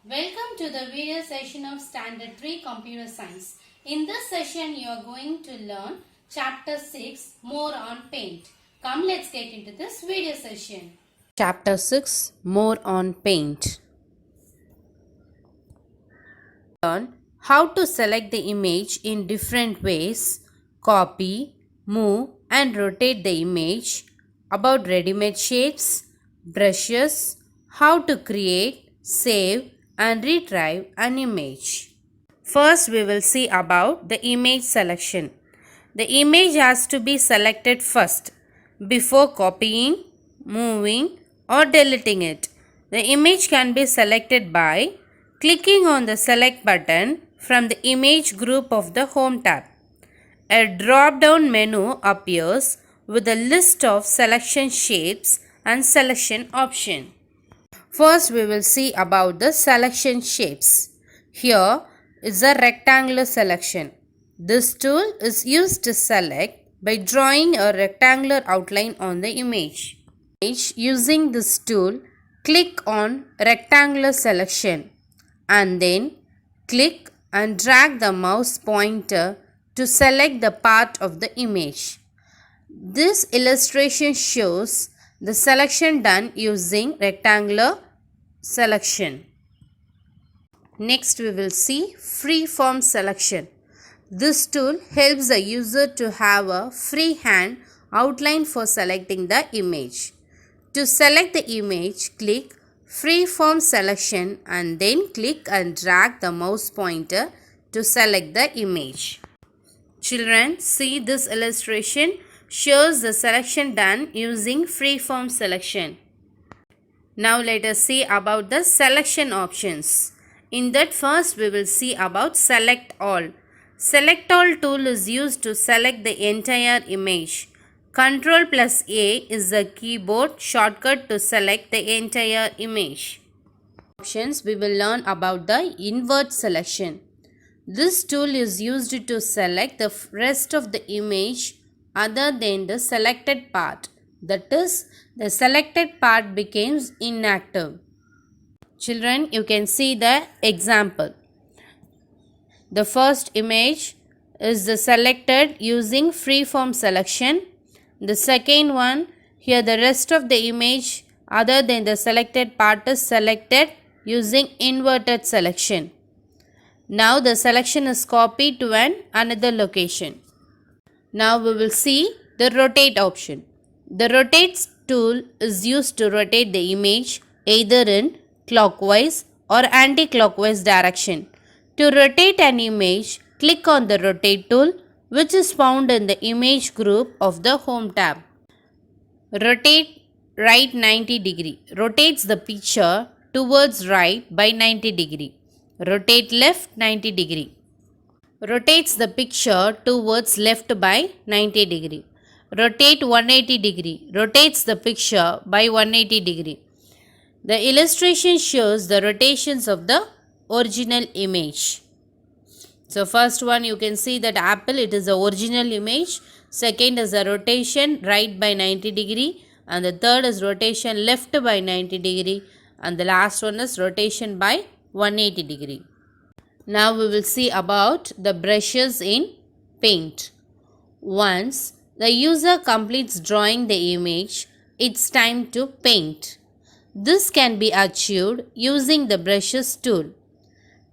Welcome to the video session of Standard 3 Computer Science. In this session, you are going to learn Chapter 6, More on Paint. Come, let's get into this video session. Chapter 6, More on Paint. Learn how to select the image in different ways, copy, move and rotate the image, about ready-made shapes, brushes, how to create, save and retrieve an image. First, we will see about the image selection. The image has to be selected first before copying, moving or deleting it. The image can be selected by clicking on the select button from the image group of the home tab. A drop-down menu appears with a list of selection shapes and selection options. First, we will see about the selection shapes. Here is a rectangular selection. This tool is used to select by drawing a rectangular outline on the image. Using this tool, click on rectangular selection and then click and drag the mouse pointer to select the part of the image. This illustration shows the selection done using rectangular selection. Next, we will see freeform selection. This tool helps the user to have a freehand outline for selecting the image. To select the image, click Freeform Selection and then click and drag the mouse pointer to select the image. Children, see this illustration shows the selection done using freeform selection. Now let us see about the selection options. In that, first we will see about Select All. Select All tool is used to select the entire image. Ctrl+A is the keyboard shortcut to select the entire image. Options, we will learn about the Invert Selection. This tool is used to select the rest of the image other than the selected part. That is, the selected part becomes inactive. Children, you can see the example. The first image is the selected using freeform selection. The second one, here the rest of the image other than the selected part is selected using inverted selection. Now the selection is copied to another location. Now we will see the rotate option. The rotate tool is used to rotate the image either in clockwise or anti-clockwise direction. To rotate an image, click on the rotate tool which is found in the image group of the home tab. Rotate right 90 degree. Rotates the picture towards right by 90 degree. Rotate left 90 degree. Rotates the picture towards left by 90 degree. Rotate 180 degree. Rotates the picture by 180 degree. The illustration shows the rotations of the original image. So first one, you can see that apple, it is the original image. Second is the rotation right by 90 degree. And the third is rotation left by 90 degree. And the last one is rotation by 180 degree. Now we will see about the brushes in Paint. Once the user completes drawing the image, it's time to paint. This can be achieved using the brushes tool.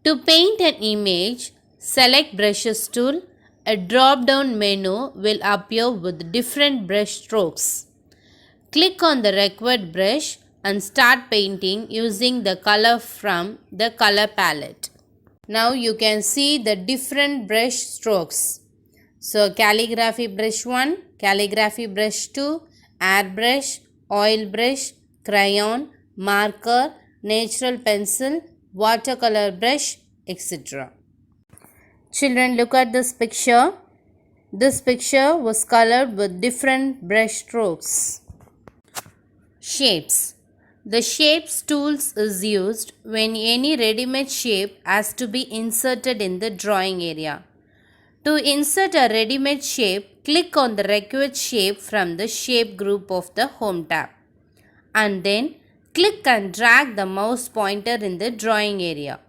To paint an image, select brushes tool. A drop-down menu will appear with different brush strokes. Click on the required brush and start painting using the color from the color palette. Now you can see the different brush strokes. So calligraphy brush 1, calligraphy brush 2, airbrush, oil brush, crayon, marker, natural pencil, watercolor brush, etc. Children, look at this picture. This picture was colored with different brush strokes. Shapes. The Shapes tools is used when any ready-made shape has to be inserted in the drawing area. To insert a ready-made shape, click on the required shape from the shape group of the home tab and then Click and drag the mouse pointer in the drawing area.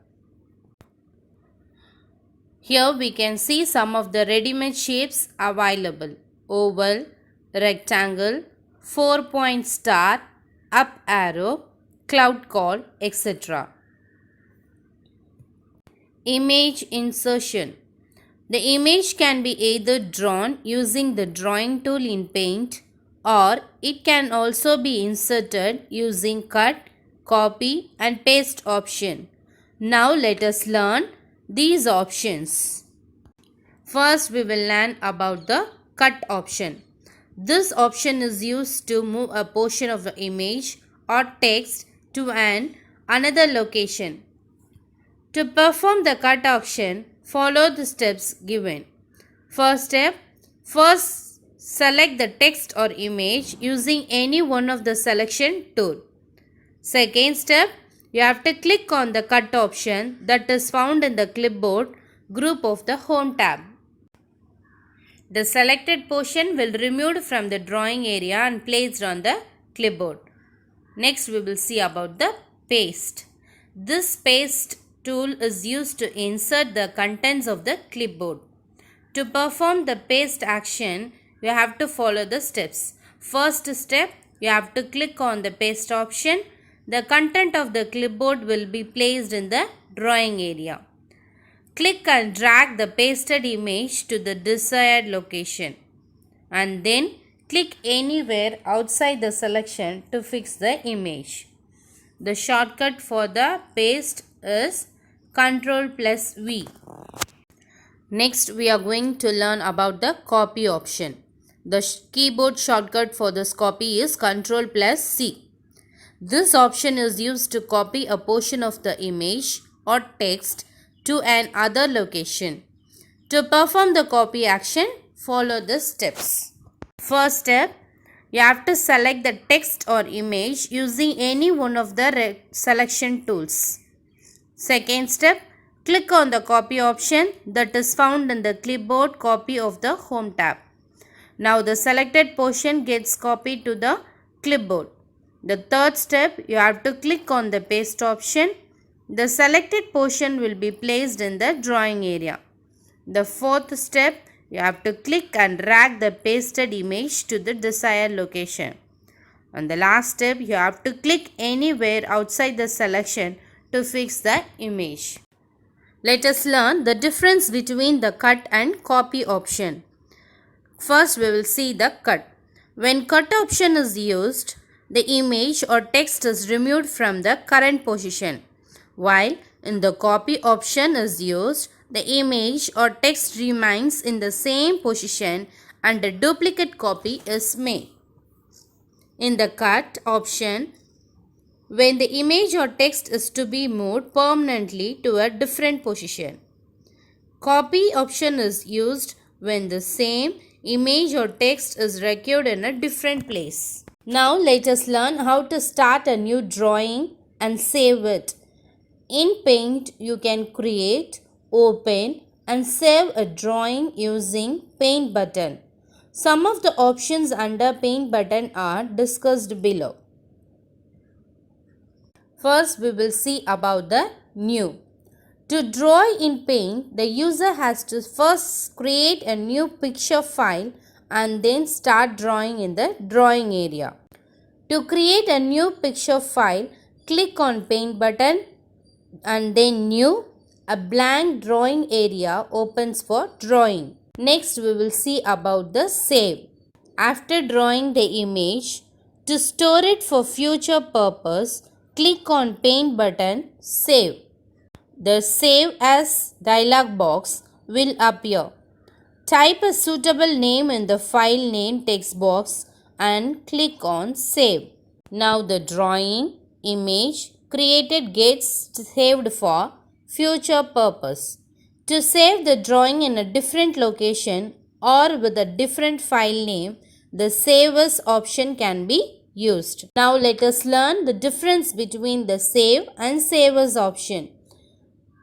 Here we can see some of the ready-made shapes available: oval, rectangle, 4-point star, up arrow, cloud call, etc. Image insertion. The image can be either drawn using the drawing tool in Paint, or it can also be inserted using cut, copy and paste option. Now let us learn these options. First we will learn about the cut option. This option is used to move a portion of the image or text to another location. To perform the cut option, follow the steps given. First step, first select the text or image using any one of the selection tool. Second step, you have to click on the cut option that is found in the clipboard group of the Home tab. The selected portion will be removed from the drawing area and placed on the clipboard. Next we will see about the paste. This paste tool is used to insert the contents of the clipboard. To perform the paste action, you have to follow the steps. First step, you have to click on the paste option. The content of the clipboard will be placed in the drawing area. Click and drag the pasted image to the desired location, and then click anywhere outside the selection to fix the image. The shortcut for the paste is Ctrl+V. Next we are going to learn about the copy option. The keyboard shortcut for this copy is Ctrl+C. This option is used to copy a portion of the image or text to another location. To perform the copy action, follow the steps. First step, you have to select the text or image using any one of the selection tools. Second step, click on the copy option that is found in the clipboard copy of the Home tab. Now the selected portion gets copied to the clipboard. The third step, you have to click on the paste option. The selected portion will be placed in the drawing area. The fourth step, you have to click and drag the pasted image to the desired location. And the last step, you have to click anywhere outside the selection to fix the image. Let us learn the difference between the cut and copy option. First, we will see the cut. When cut option is used, the image or text is removed from the current position. While in the copy option is used, the image or text remains in the same position and a duplicate copy is made. In the cut option, when the image or text is to be moved permanently to a different position. Copy option is used when the same image or text is recorded in a different place. Now let us learn how to start a new drawing and save it. In Paint, you can create, open and save a drawing using Paint button. Some of the options under Paint button are discussed below. First, we will see about the new. To draw in Paint, the user has to first create a new picture file and then start drawing in the drawing area. To create a new picture file, click on Paint button and then New. A blank drawing area opens for drawing. Next we will see about the save. After drawing the image, to store it for future purpose, click on Paint button, Save. The Save As dialog box will appear. Type a suitable name in the file name text box and click on Save. Now the drawing, image created gets saved for future purpose. To save the drawing in a different location or with a different file name, the Save As option can be used. Now let us learn the difference between the Save and Save As option.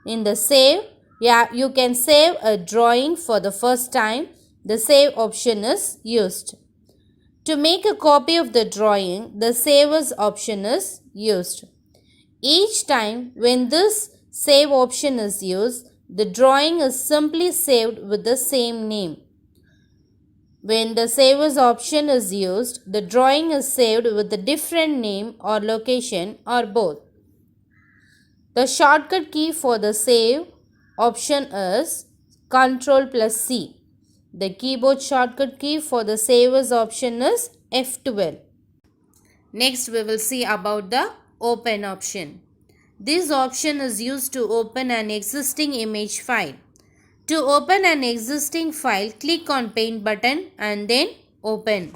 In the Save, you can save a drawing for the first time. The Save option is used. To make a copy of the drawing, the Save As option is used. Each time when this Save option is used, the drawing is simply saved with the same name. When the Save As option is used, the drawing is saved with a different name or location or both. The shortcut key for the Save option is Ctrl plus C. The keyboard shortcut key for the Save As option is F12. Next we will see about the Open option. This option is used to open an existing image file. To open an existing file, click on Paint button and then Open.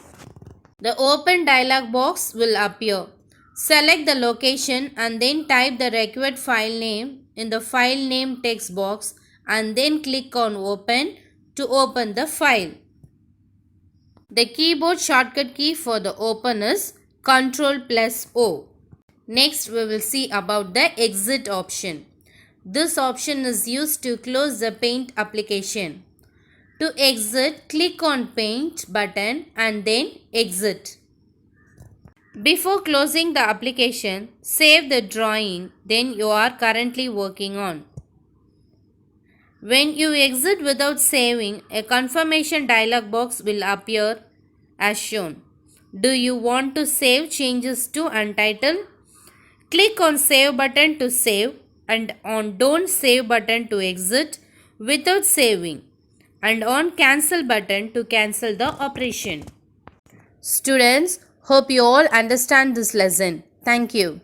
The Open dialog box will appear. Select the location and then type the required file name in the File Name text box and then click on Open to open the file. The keyboard shortcut key for the Open is Ctrl plus O. Next we will see about the Exit option. This option is used to close the Paint application. To exit, click on Paint button and then Exit. Before closing the application, save the drawing then you are currently working on. When you exit without saving, a confirmation dialog box will appear as shown. Do you want to save changes to Untitled? Click on Save button to save and on Don't Save button to exit without saving and on Cancel button to cancel the operation. Students, hope you all understand this lesson. Thank you.